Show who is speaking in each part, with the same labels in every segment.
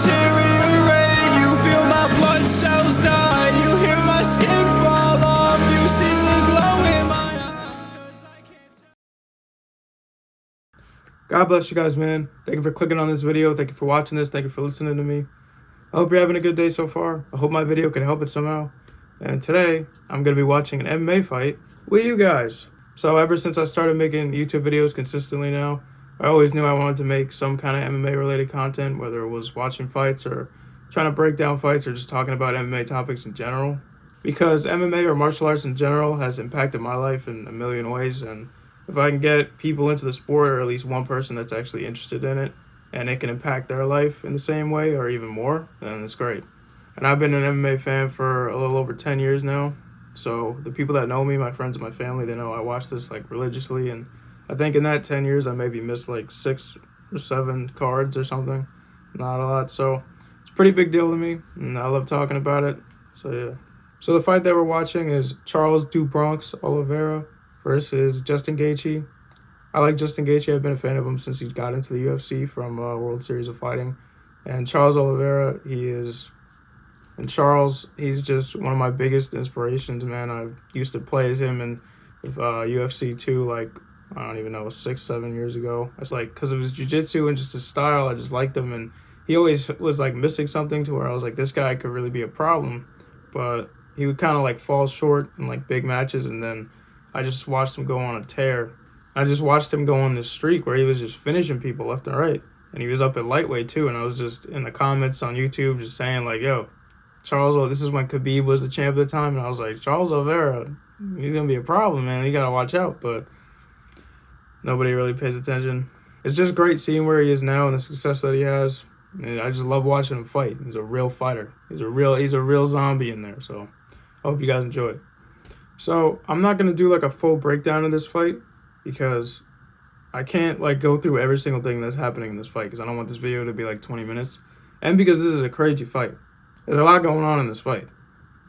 Speaker 1: deteriorate. You feel my blood cells die. You hear my skin fall off. You see the glow in my eyes. I can't tell.
Speaker 2: God bless you guys, man. Thank you for clicking on this video. Thank you for watching this. Thank you for listening to me. I hope you're having a good day so far. I hope my video can help it somehow. And today, I'm going to be watching an MMA fight with you guys. So ever since I started making YouTube videos consistently now, I always knew I wanted to make some kind of MMA related content, whether it was watching fights or trying to break down fights or just talking about MMA topics in general. Because MMA or martial arts in general has impacted my life in a million ways, and if I can get people into the sport, or at least one person that's actually interested in it, and it can impact their life in the same way or even more, then it's great. And I've been an MMA fan for a little over 10 years now. So the people that know me, my friends and my family, they know I watch this like religiously. And I think in that 10 years, I maybe missed like 6 or 7 cards or something. Not a lot. So it's a pretty big deal to me, and I love talking about it. So yeah. So the fight that we're watching is Charles "Du Bronx" Oliveira versus Justin Gaethje. I like Justin Gaethje. I've been a fan of him since he got into the UFC from World Series of Fighting. And Charles Oliveira, he's just one of my biggest inspirations, man. I used to play as him in UFC 2, like, I don't even know, 6-7 years ago. It's like, because of his jiu-jitsu and just his style, I just liked him. And he always was like missing something to where I was like, this guy could really be a problem. But he would kind of like fall short in like big matches. And then I just watched him go on a tear. I just watched him go on this streak where he was just finishing people left and right. And he was up at lightweight too. And I was just in the comments on YouTube just saying like, yo, Charles, this is when Khabib was the champ at the time. And I was like, Charles Oliveira, he's going to be a problem, man. You got to watch out. But nobody really pays attention. It's just great seeing where he is now and the success that he has. And I just love watching him fight. He's a real fighter. He's a real zombie in there. So I hope you guys enjoy it. So I'm not going to do like a full breakdown of this fight, because I can't like go through every single thing that's happening in this fight, because I don't want this video to be like 20 minutes. And because this is a crazy fight. There's a lot going on in this fight.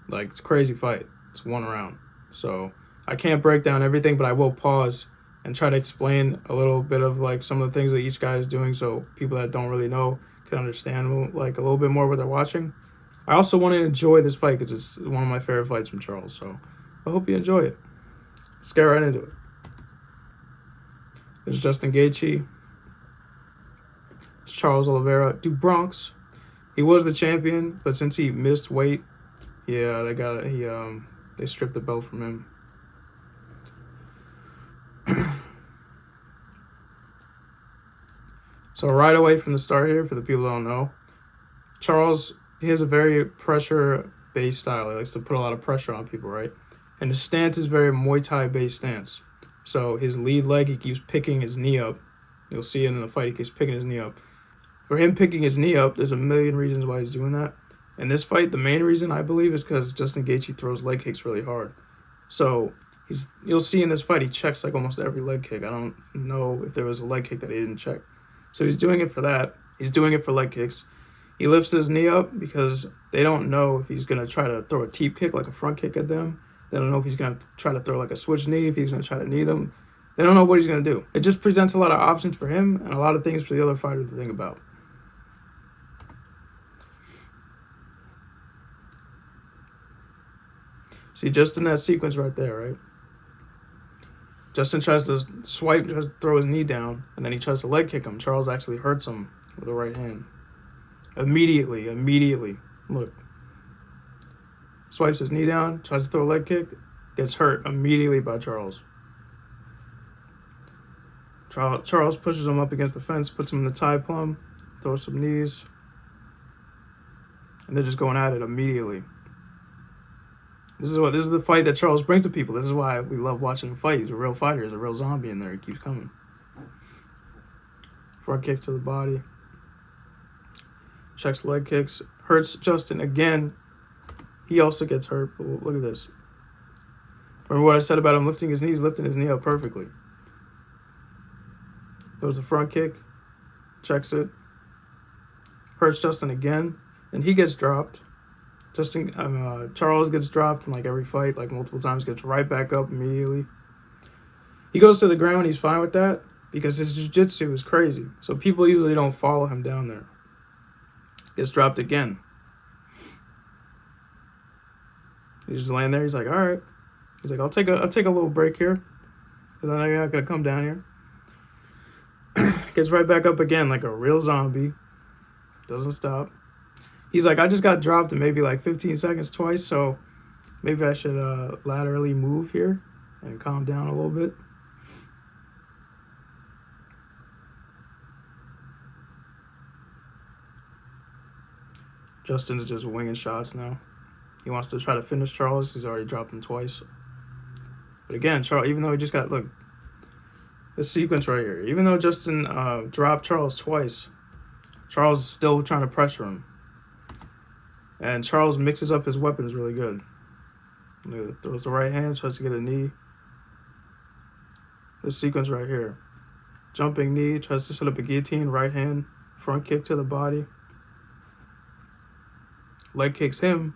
Speaker 2: Like, it's a crazy fight. It's one round. So I can't break down everything, but I will pause and try to explain a little bit of like some of the things that each guy is doing, so people that don't really know can understand like a little bit more what they're watching. I also want to enjoy this fight because it's one of my favorite fights from Charles. So I hope you enjoy it. Let's get right into it. There's Justin Gaethje. It's Charles Oliveira "Du Bronx." He was the champion, but since he missed weight, yeah, they stripped the belt from him. So right away from the start here, for the people that don't know, Charles, he has a very pressure-based style. He likes to put a lot of pressure on people, right? And his stance is very Muay Thai-based stance. So his lead leg, he keeps picking his knee up. You'll see it in the fight, he keeps picking his knee up. For him picking his knee up, there's a million reasons why he's doing that. In this fight, the main reason, I believe, is because Justin Gaethje throws leg kicks really hard. So you'll see in this fight, he checks like almost every leg kick. I don't know if there was a leg kick that he didn't check. So he's doing it for that. He's doing it for leg kicks. He lifts his knee up because they don't know if he's going to try to throw a teep kick, like a front kick at them. They don't know if he's going to try to throw like a switch knee, if he's going to try to knee them. They don't know what he's going to do. It just presents a lot of options for him and a lot of things for the other fighter to think about. See, just in that sequence right there, right? Justin tries to swipe, tries to throw his knee down, and then he tries to leg kick him. Charles actually hurts him with the right hand. Immediately. Look. Swipes his knee down, tries to throw a leg kick, gets hurt immediately by Charles. Charles pushes him up against the fence, puts him in the tie plum, throws some knees, and they're just going at it immediately. This is the fight that Charles brings to people. This is why we love watching him fight. He's a real fighter. He's a real zombie in there. He keeps coming. Front kicks to the body. Checks leg kicks. Hurts Justin again. He also gets hurt. But look at this. Remember what I said about him lifting his knee? He's lifting his knee up perfectly. Throws a front kick. Checks it. Hurts Justin again. And he gets dropped. Charles gets dropped in like every fight, like multiple times, gets right back up immediately. He goes to the ground, he's fine with that because his jiu-jitsu is crazy. So people usually don't follow him down there. Gets dropped again. He's just laying there. He's like, all right. He's like, I'll take a little break here, because I know you're not gonna come down here. Gets right back up again like a real zombie. Doesn't stop. He's like, I just got dropped in maybe like 15 seconds twice, so maybe I should laterally move here and calm down a little bit. Justin's just winging shots now. He wants to try to finish Charles. He's already dropped him twice. But again, Charles, even though he just got, look, this sequence right here. Even though Justin dropped Charles twice, Charles is still trying to pressure him. And Charles mixes up his weapons really good. Throws the right hand, tries to get a knee. This sequence right here. Jumping knee, tries to set up a guillotine, right hand, front kick to the body. Leg kicks him.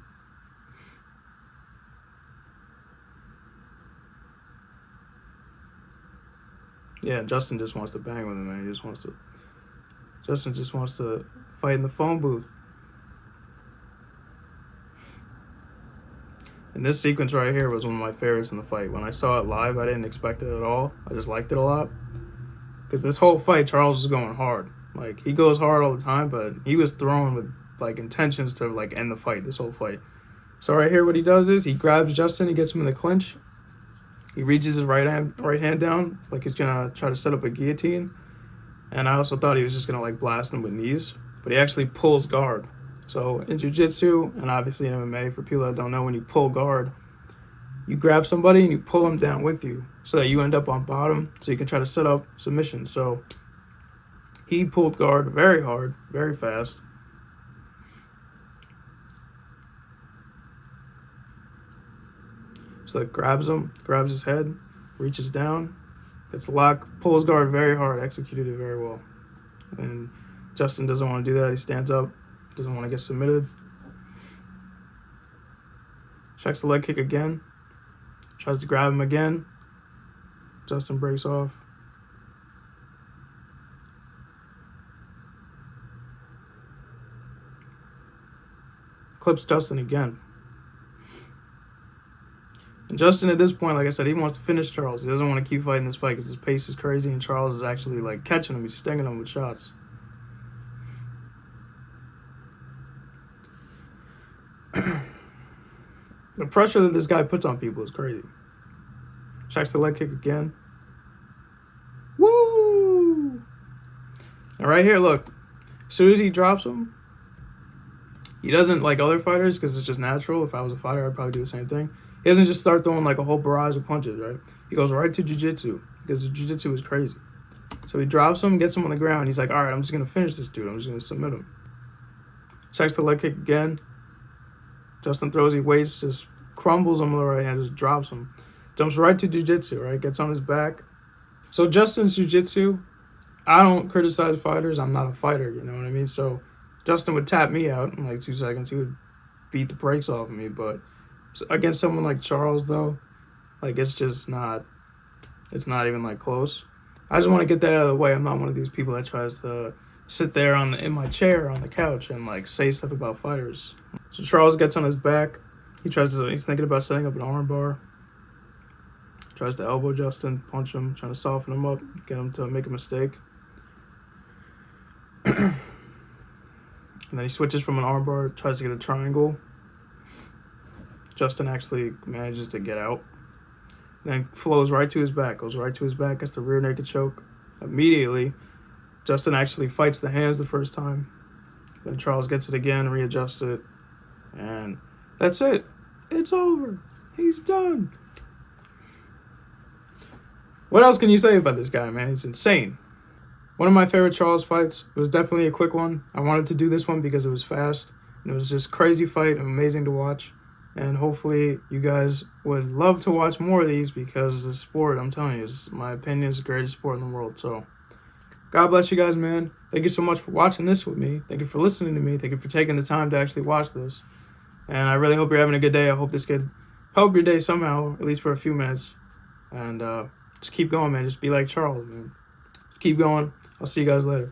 Speaker 2: Yeah, Justin just wants to bang with him, man. Justin just wants to fight in the phone booth. And this sequence right here was one of my favorites in the fight. When I saw it live, I didn't expect it at all. I just liked it a lot. Because this whole fight, Charles was going hard. Like, he goes hard all the time, but he was throwing with, like, intentions to, like, end the fight, this whole fight. So right here, what he does is he grabs Justin, he gets him in the clinch. He reaches his right hand down, like he's going to try to set up a guillotine. And I also thought he was just going to, like, blast him with knees. But he actually pulls guard. So in jiu-jitsu, and obviously in MMA, for people that don't know, when you pull guard, you grab somebody and you pull them down with you so that you end up on bottom so you can try to set up submission. So he pulled guard very hard, very fast. So it grabs him, grabs his head, reaches down, gets locked, pulls guard very hard, executed it very well. And Justin doesn't want to do that. He stands up, doesn't want to get submitted. Checks the leg kick again, tries to grab him again. Justin breaks off. Clips Justin again. And Justin, at this point, like I said, he wants to finish Charles. He doesn't want to keep fighting this fight because his pace is crazy and Charles is actually, like, catching him. He's stinging him with shots. The pressure that this guy puts on people is crazy. Checks the leg kick again. Woo! And right here, look. As soon as he drops him, he doesn't, like other fighters, because it's just natural. If I was a fighter, I'd probably do the same thing. He doesn't just start throwing like a whole barrage of punches, right? He goes right to jiu-jitsu because jiu-jitsu is crazy. So he drops him, gets him on the ground. He's like, all right, I'm just going to finish this dude. I'm just going to submit him. Checks the leg kick again. Justin throws, he waits, just crumbles him with the right hand, just drops him. Jumps right to jiu-jitsu, right? Gets on his back. So Justin's jiu-jitsu, I don't criticize fighters. I'm not a fighter, you know what I mean? So Justin would tap me out in like 2 seconds. He would beat the brakes off of me, but against someone like Charles, though, like, it's just not, it's not even, like, close. I just want to get that out of the way. I'm not one of these people that tries to sit there in my chair on the couch and, like, say stuff about fighters. So Charles gets on his back. He's thinking about setting up an arm bar. Tries to elbow Justin, punch him, trying to soften him up, get him to make a mistake. And then he switches from an arm bar, tries to get a triangle. Justin actually manages to get out. Then flows right to his back, goes right to his back, gets the rear naked choke. Immediately, Justin actually fights the hands the first time. Then Charles gets it again, readjusts it. And that's it. It's over. He's done. What else can you say about this guy, man? He's insane. One of my favorite Charles fights. It was definitely a quick one. I wanted to do this one because it was fast. And it was just crazy fight, amazing to watch. And hopefully you guys would love to watch more of these because the sport, I'm telling you, is, my opinion, is the greatest sport in the world. So God bless you guys, man. Thank you so much for watching this with me. Thank you for listening to me. Thank you for taking the time to actually watch this. And I really hope you're having a good day. I hope this could help your day somehow, at least for a few minutes. And just keep going, man. Just be like Charles, man. Just keep going. I'll see you guys later.